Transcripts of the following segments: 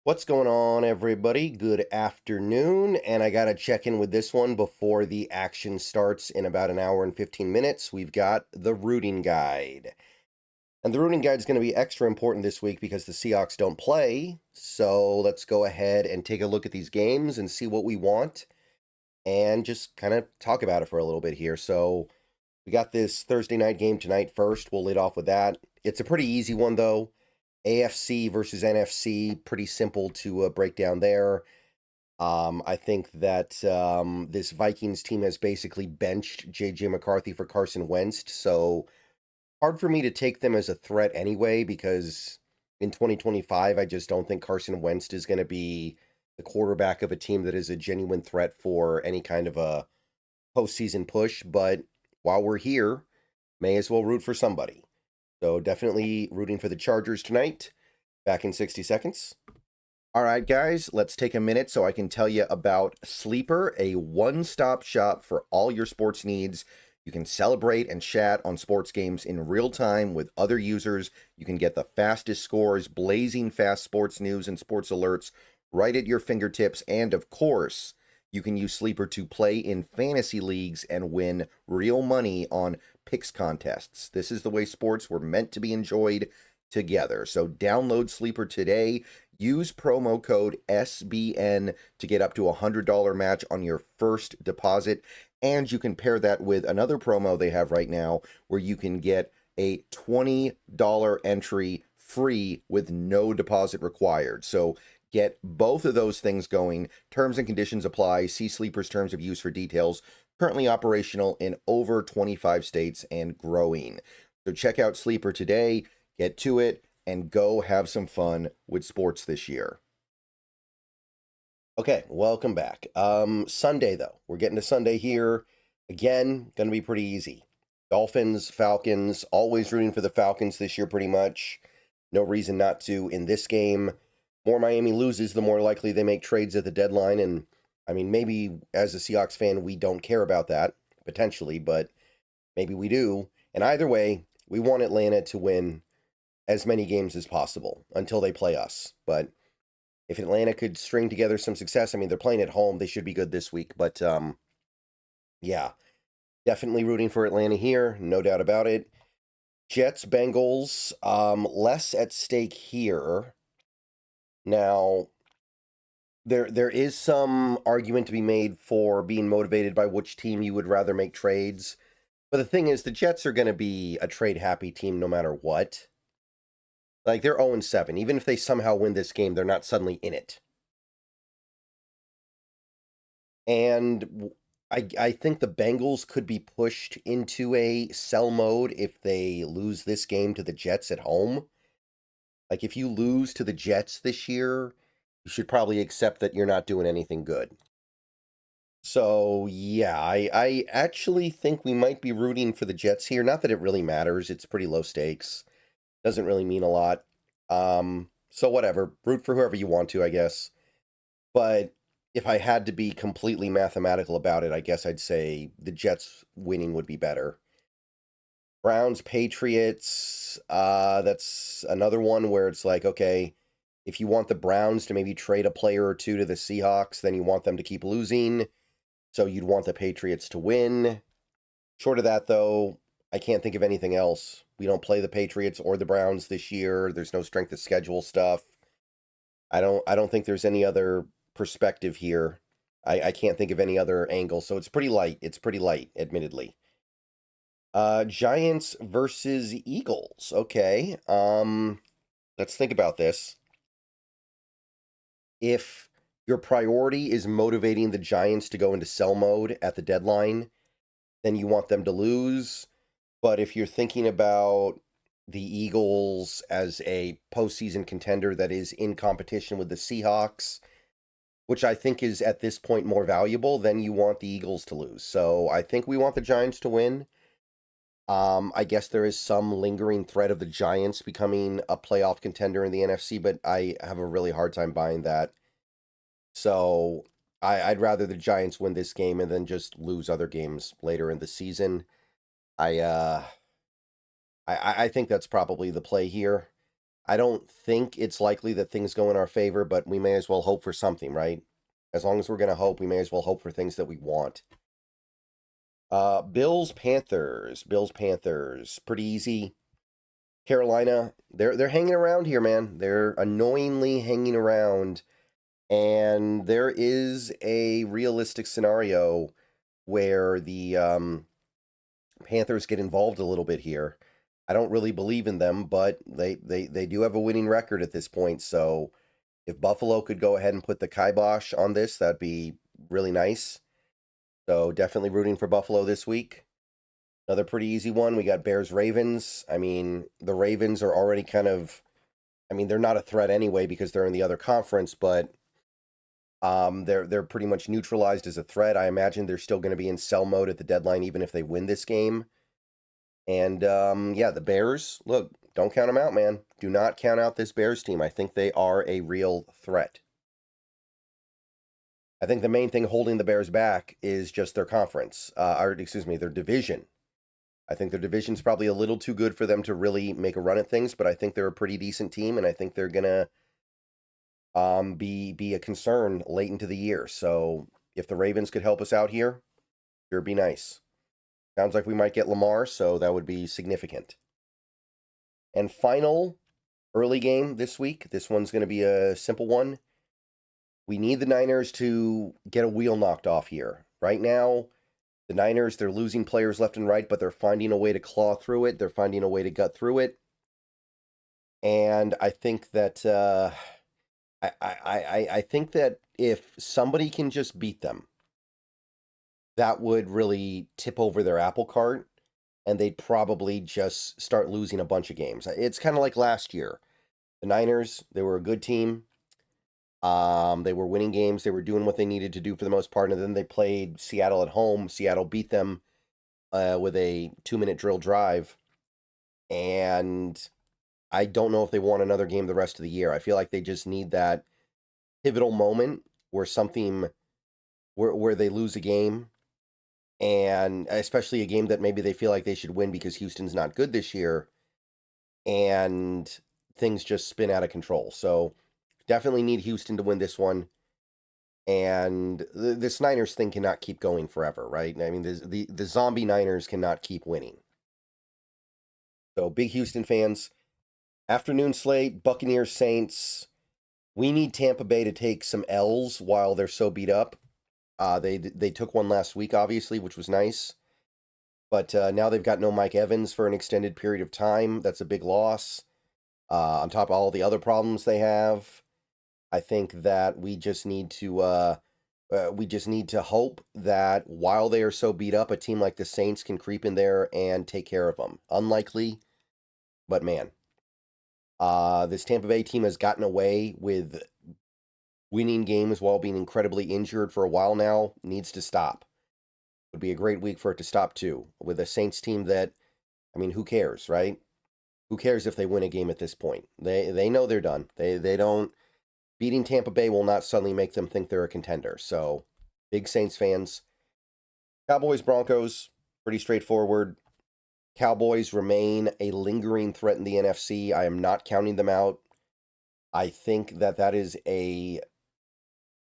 What's going on, everybody? Good afternoon, and I gotta check in with this one before the action starts in about an hour and 15 minutes. We've got the rooting guide. And the rooting guide is going to be extra important this week because the Seahawks don't play. So let's go ahead and take a look at these games and see what we want and just kind of talk about it for a little bit here. So we got this Thursday night game tonight first. We'll lead off with that. It's a pretty easy one, though. AFC versus NFC, pretty simple to break down there. I think that this Vikings team has basically benched J.J. McCarthy for Carson Wentz, so hard for me to take them as a threat anyway, because in 2025, I just don't think Carson Wentz is going to be the quarterback of a team that is a genuine threat for any kind of a postseason push. But while we're here, may as well root for somebody. So definitely rooting for the Chargers tonight. Back in 60 seconds. All right, guys, let's take a minute so I can tell you about Sleeper, a one-stop shop for all your sports needs. You can celebrate and chat on sports games in real time with other users. You can get the fastest scores, blazing fast sports news and sports alerts right at your fingertips. And of course, you can use Sleeper to play in fantasy leagues and win real money on picks contests. This is the way sports were meant to be enjoyed together. So download Sleeper today. Use promo code SBN to get up to a $100 match on your first deposit. And you can pair that with another promo they have right now where you can get a $20 entry free with no deposit required. So get both of those things going. Terms and conditions apply. See Sleeper's terms of use for details. Currently operational in over 25 states and growing. So check out Sleeper today. Get to it and go have some fun with sports this year. Okay, welcome back. Sunday, though. We're getting to Sunday here. Again, going to be pretty easy. Dolphins, Falcons, always rooting for the Falcons this year pretty much. No reason not to in this game. More Miami loses, the more likely they make trades at the deadline. And, I mean, maybe as a Seahawks fan, we don't care about that, potentially, but maybe we do. And either way, we want Atlanta to win as many games as possible until they play us. But if Atlanta could string together some success, I mean, they're playing at home. They should be good this week. But, yeah, definitely rooting for Atlanta here. No doubt about it. Jets, Bengals, less at stake here. Now, there is some argument to be made for being motivated by which team you would rather make trades. But the thing is, the Jets are going to be a trade-happy team no matter what. Like, they're 0-7. Even if they somehow win this game, they're not suddenly in it. And I think the Bengals could be pushed into a sell mode if they lose this game to the Jets at home. Like, if you lose to the Jets this year, you should probably accept that you're not doing anything good. So, yeah, I actually think we might be rooting for the Jets here. Not that it really matters. It's pretty low stakes. Doesn't really mean a lot. So whatever. Root for whoever you want to, I guess. But if I had to be completely mathematical about it, I guess I'd say the Jets winning would be better. Browns, Patriots, that's another one where it's like, okay, if you want the Browns to maybe trade a player or two to the Seahawks, then you want them to keep losing. So you'd want the Patriots to win. Short of that, though, I can't think of anything else. We don't play the Patriots or the Browns this year. There's no strength of schedule stuff. I don't think there's any other perspective here. I can't think of any other angle. So it's pretty light. It's pretty light, admittedly. Giants versus Eagles. Okay. Let's think about this. If your priority is motivating the Giants to go into sell mode at the deadline, then you want them to lose. But if you're thinking about the Eagles as a postseason contender that is in competition with the Seahawks, which I think is at this point more valuable, then you want the Eagles to lose. So I think we want the Giants to win. I guess there is some lingering threat of the Giants becoming a playoff contender in the NFC, but I have a really hard time buying that. So I'd rather the Giants win this game and then just lose other games later in the season. I think that's probably the play here. I don't think it's likely that things go in our favor, but we may as well hope for something, right? As long as we're going to hope, we may as well hope for things that we want. Bills, Panthers. Bills, Panthers. Pretty easy. Carolina, they're hanging around here, man. They're annoyingly hanging around. And there is a realistic scenario where the Panthers get involved a little bit here. I don't really believe in them, but they do have a winning record at this point. So if Buffalo could go ahead and put the kibosh on this, that'd be really nice. So definitely rooting for Buffalo this week. Another pretty easy one. We got Bears Ravens. I mean, the Ravens are already kind of, I mean, they're not a threat anyway because they're in the other conference, but they're pretty much neutralized as a threat. I imagine they're still going to be in sell mode at the deadline, even if they win this game. And yeah, the Bears, look, don't count them out, man. Do not count out this Bears team. I think they are a real threat. I think the main thing holding the Bears back is just their conference, or excuse me, their division. I think their division's probably a little too good for them to really make a run at things, but I think they're a pretty decent team, and I think they're gonna be a concern late into the year. So if the Ravens could help us out here, it'd be nice. Sounds like we might get Lamar, so that would be significant. And final early game this week. This one's going to be a simple one. We need the Niners to get a wheel knocked off here. Right now, the Niners, they're losing players left and right, but they're finding a way to claw through it. They're finding a way to gut through it. And I think that I think that if somebody can just beat them, that would really tip over their apple cart, and they'd probably just start losing a bunch of games. It's kind of like last year. The Niners, they were a good team. They were winning games. They were doing what they needed to do for the most part, and then they played Seattle at home. Seattle beat them with a 2-minute drill drive, and I don't know if they won another game the rest of the year. I feel like they just need that pivotal moment where something, where they lose a game, and especially a game that maybe they feel like they should win because Houston's not good this year, and things just spin out of control. So definitely need Houston to win this one. And this Niners thing cannot keep going forever, right? I mean, the zombie Niners cannot keep winning. So big Houston fans. Afternoon slate, Buccaneers, Saints. We need Tampa Bay to take some L's while they're so beat up. They took one last week, obviously, which was nice. But now they've got no Mike Evans for an extended period of time. That's a big loss. On top of all the other problems they have, I think that we just need to hope that while they are so beat up, a team like the Saints can creep in there and take care of them. Unlikely, but man, this Tampa Bay team has gotten away with winning games while being incredibly injured for a while now. Needs to stop. Would be a great week for it to stop too. With a Saints team that, I mean, who cares, right? Who cares if they win a game at this point? They know they're done. They don't. Beating Tampa Bay will not suddenly make them think they're a contender. So, big Saints fans. Cowboys, Broncos, pretty straightforward. Cowboys remain a lingering threat in the NFC. I am not counting them out. I think that is a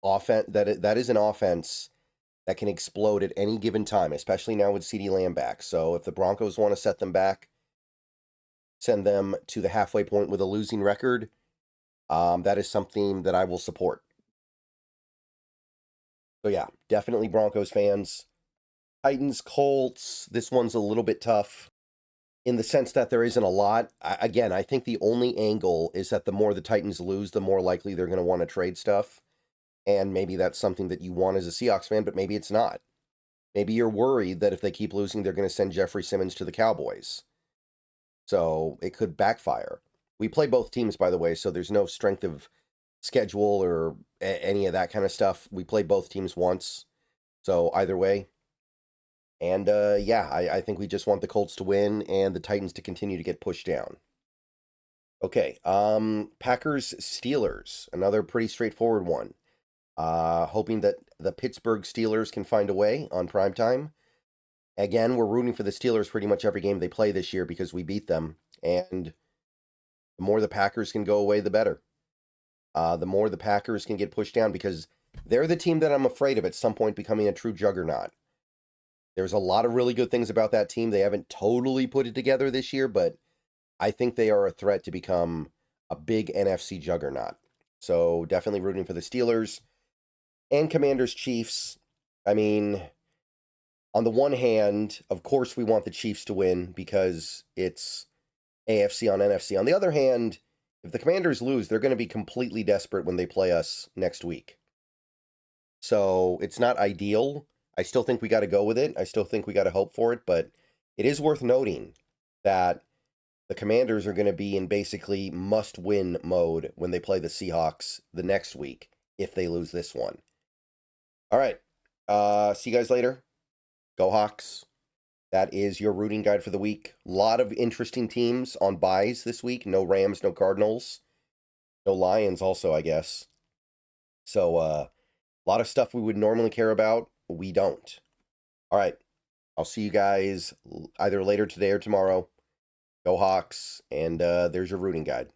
offense that is an offense that can explode at any given time, especially now with CeeDee Lamb back. So if the Broncos want to set them back, send them to the halfway point with a losing record, that is something that I will support. So yeah, definitely Broncos fans. Titans, Colts, this one's a little bit tough in the sense that there isn't a lot. Again, I think the only angle is that the more the Titans lose, the more likely they're going to want to trade stuff. And maybe that's something that you want as a Seahawks fan, but maybe it's not. Maybe you're worried that if they keep losing, they're going to send Jeffrey Simmons to the Cowboys. So it could backfire. We play both teams, by the way, so there's no strength of schedule or any of that kind of stuff. We play both teams once. So either way. And yeah, I think we just want the Colts to win and the Titans to continue to get pushed down. Okay, Packers, Steelers, another pretty straightforward one. Hoping that the Pittsburgh Steelers can find a way on primetime. Again, we're rooting for the Steelers pretty much every game they play this year because we beat them. And The more the Packers can go away, the better. The more the Packers can get pushed down, because they're the team that I'm afraid of at some point becoming a true juggernaut. There's a lot of really good things about that team. They haven't totally put it together this year, but I think they are a threat to become a big NFC juggernaut. So definitely rooting for the Steelers and Commanders Chiefs. I mean, on the one hand, of course we want the Chiefs to win because it's AFC on NFC. On the other hand, if the Commanders lose, they're going to be completely desperate when they play us next week. So it's not ideal. I still think we got to go with it. I still think we got to hope for it, but it is worth noting that the Commanders are going to be in basically must-win mode when they play the Seahawks the next week if they lose this one. All right. See you guys later. Go Hawks. That is your rooting guide for the week. A lot of interesting teams on buys this week. No Rams, no Cardinals. No Lions also, I guess. So, a lot of stuff we would normally care about, we don't. All right. I'll see you guys either later today or tomorrow. Go Hawks. And there's your rooting guide.